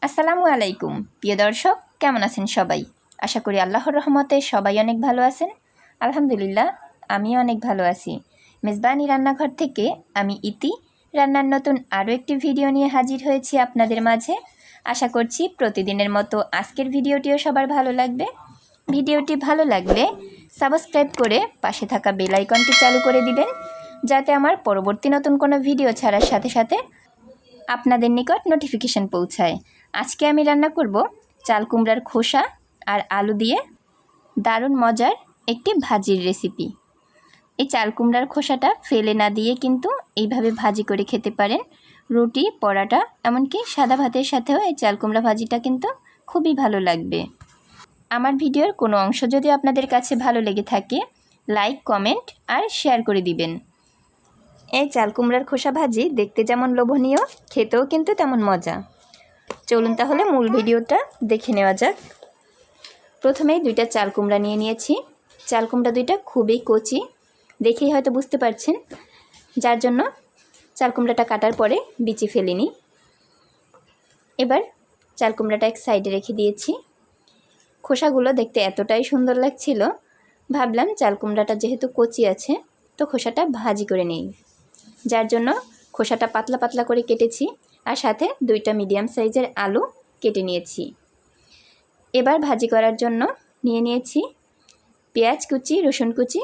আসসালামু আলাইকুম প্রিয় দর্শক, কেমন আছেন সবাই? আশা করি আল্লাহর রহমতে সবাই অনেক ভালো আছেন। আলহামদুলিল্লাহ, আমিও অনেক ভালো আছি। মেজবানি রান্নাঘর থেকে আমি ইতি রান্নার নতুন আরও একটি ভিডিও নিয়ে হাজির হয়েছি আপনাদের মাঝে। আশা করছি প্রতিদিনের মতো আজকের ভিডিওটিও সবার ভালো লাগবে। ভিডিওটি ভালো লাগলে সাবস্ক্রাইব করে পাশে থাকা বেল আইকনটি চালু করে দিবেন, যাতে আমার পরবর্তী নতুন কোনো ভিডিও ছাড়ার সাথে সাথে আপনাদের নিকট নোটিফিকেশন পৌঁছায়। আজকে আমি রান্না করব চাল কুমড়ার খোসা আর আলু দিয়ে দারুণ মজার একটি ভাজির রেসিপি। এই চাল কুমড়ার খোসাটা ফেলে না দিয়ে কিন্তু এইভাবে ভাজি করে খেতে পারেন। রুটি, পরাটা, এমনকি সাদা ভাতের সাথেও এই চাল কুমড়া ভাজিটা কিন্তু খুবই ভালো লাগবে। আমার ভিডিওর কোনো অংশ যদি আপনাদের কাছে ভালো লেগে থাকে, লাইক, কমেন্ট আর শেয়ার করে দিবেন। এই চাল কুমড়ার খোসা ভাজি দেখতে যেমন লোভনীয়, খেতেও কিন্তু তেমন মজা। চলুন তাহলে মূল ভিডিওটা দেখে নেওয়া যাক। প্রথমেই 2টা চাল কুমড়া নিয়ে নিয়েছি। চাল কুমড়া 2টা খুবই কচি, দেখেই হয়তো বুঝতে পারছেন, যার জন্য চাল কুমড়াটা কাটার পরে বিচি ফেলিনি। এবার চাল কুমড়াটা এক সাইডে রেখে দিয়েছি। খোসাগুলো দেখতে এতটাই সুন্দর লাগছিল, ভাবলাম চাল কুমড়াটা যেহেতু কচি আছে তো খোসাটা ভাজি করে নেই, যার জন্য খোসাটা পাতলা পাতলা করে কেটেছি আর সাথে 2টা মিডিয়াম সাইজের আলু কেটে নিয়েছি। এবার ভাজি করার জন্য নিয়ে নিয়েছি পেঁয়াজ কুচি, রসুন কুচি,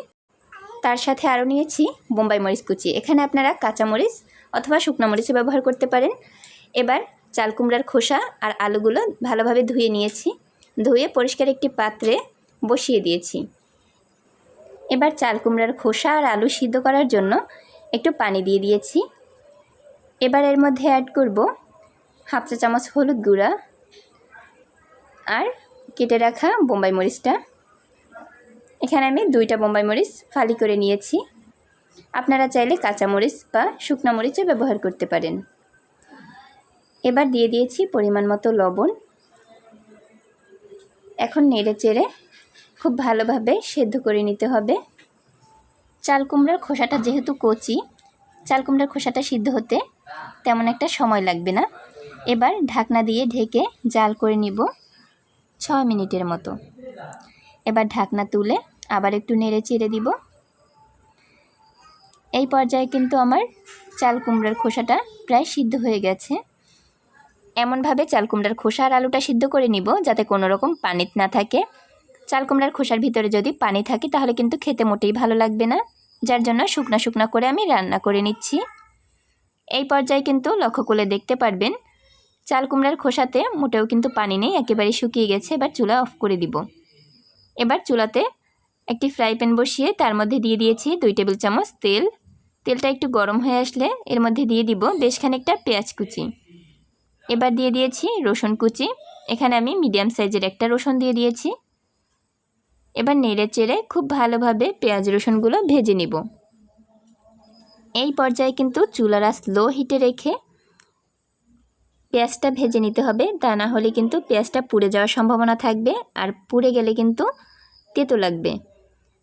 তার সাথে আরও নিয়েছি বোম্বাই মরিচ কুচি। এখানে আপনারা কাঁচা মরিচ অথবা শুকনো মরিচও ব্যবহার করতে পারেন। এবার চাল কুমড়ার খোসা আর আলুগুলো ভালোভাবে ধুয়ে নিয়েছি। ধুয়ে পরিষ্কার একটি পাত্রে বসিয়ে দিয়েছি। এবার চাল কুমড়ার খোসা আর আলু সিদ্ধ করার জন্য একটু পানি দিয়ে দিয়েছি। এবার এর মধ্যে অ্যাড করব হাফ চা চামচ হলুদ গুঁড়া আর কেটে রাখা বোম্বাই মরিচটা। এখানে আমি 2টা বোম্বাই মরিচ ফালি করে নিয়েছি। আপনারা চাইলে কাঁচা মরিচ বা শুকনো মরিচও ব্যবহার করতে পারেন। এবার দিয়ে দিয়েছি পরিমাণ মতো লবণ। এখন নেড়ে চেড়ে খুব ভালোভাবে সেদ্ধ করে নিতে হবে। চাল কুমড়ার খোসাটা যেহেতু কচি, চাল কুমড়ার খোসাটা সিদ্ধ হতে তেমন একটা সময় লাগবে না। এবার ঢাকনা দিয়ে ঢেকে জাল করে নিব 6 মিনিটের মতো। এবার ঢাকনা তুলে আবার একটু নেড়ে চেড়ে দিব। এই পর্যায়ে কিন্তু আমার চাল কুমড়ার খোসাটা প্রায় সিদ্ধ হয়ে গেছে। এমনভাবে চাল কুমড়ার খোসা আর আলুটা সিদ্ধ করে নিব যাতে কোনো রকম পানি না থাকে। চাল কুমড়ার খোসার ভিতরে যদি পানি থাকে তাহলে কিন্তু খেতে মোটেই ভালো লাগবে না, যার জন্য শুকনো শুকনো করে আমি রান্না করে নিচ্ছি। এই পর্যায়ে কিন্তু লক্ষ্য করে দেখতে পারবেন চাল কুমড়ার খোসাতে মোটেও কিন্তু পানি নেই, একেবারে শুকিয়ে গেছে। এবার চুলা অফ করে দিব। এবার চুলাতে একটি ফ্রাই প্যান বসিয়ে তার মধ্যে দিয়ে দিয়েছি 2 টেবিল চামচ তেল। তেলটা একটু গরম হয়ে আসলে এর মধ্যে দিয়ে দিব বেশ খানিকটা পেঁয়াজ কুচি। এবার দিয়ে দিয়েছি রসুন কুচি। এখানে আমি মিডিয়াম সাইজের একটা রসুন দিয়ে দিয়েছি। এবার নেড়ে চেড়ে খুব ভালোভাবে পেঁয়াজ রসুনগুলো ভেজে নিব। এই পর্যায়ে কিন্তু চুলার আঁচ লো হিটে রেখে পেঁয়াজটা ভেজে নিতে হবে, তা না হলে কিন্তু পেঁয়াজটা পুড়ে যাওয়ার সম্ভাবনা থাকবে, আর পুড়ে গেলে কিন্তু তেতো লাগবে।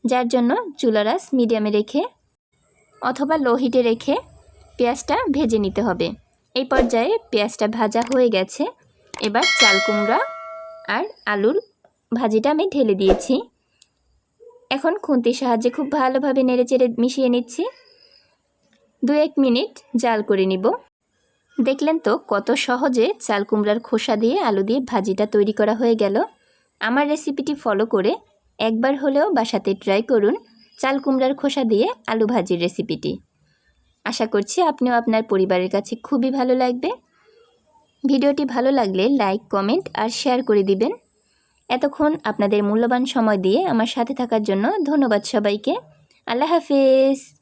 যার জন্য চুলার আঁচ মিডিয়ামে রেখে অথবা লো হিটে রেখে পেঁয়াজটা ভেজে নিতে হবে। এই পর্যায়ে পেঁয়াজটা ভাজা হয়ে গেছে। এবার চাল কুমড়া আর আলুর ভাজিটা আমি ঢেলে দিয়েছি। এখন খুন্তির সাহায্যে খুব ভালোভাবে নেড়ে চেড়ে মিশিয়ে নিচ্ছি। 2-1 মিনিট জাল করে নিব। দেখলেন তো কত সহজে চাল কুমড়ার খোসা দিয়ে আলু দিয়ে ভাজিটা তৈরি করা হয়ে গেল। আমার রেসিপিটি ফলো করে একবার হলেও বাসাতে ট্রাই করুন চাল কুমড়ার খোসা দিয়ে আলু ভাজির রেসিপিটি। আশা করছি আপনিও আপনার পরিবারের কাছে খুবই ভালো লাগবে। ভিডিওটি ভালো লাগলে লাইক, কমেন্ট আর শেয়ার করে দিবেন। এতক্ষণ আপনাদের মূল্যবান সময় দিয়ে আমার সাথে থাকার জন্য ধন্যবাদ সবাইকে। আল্লাহ হাফেজ।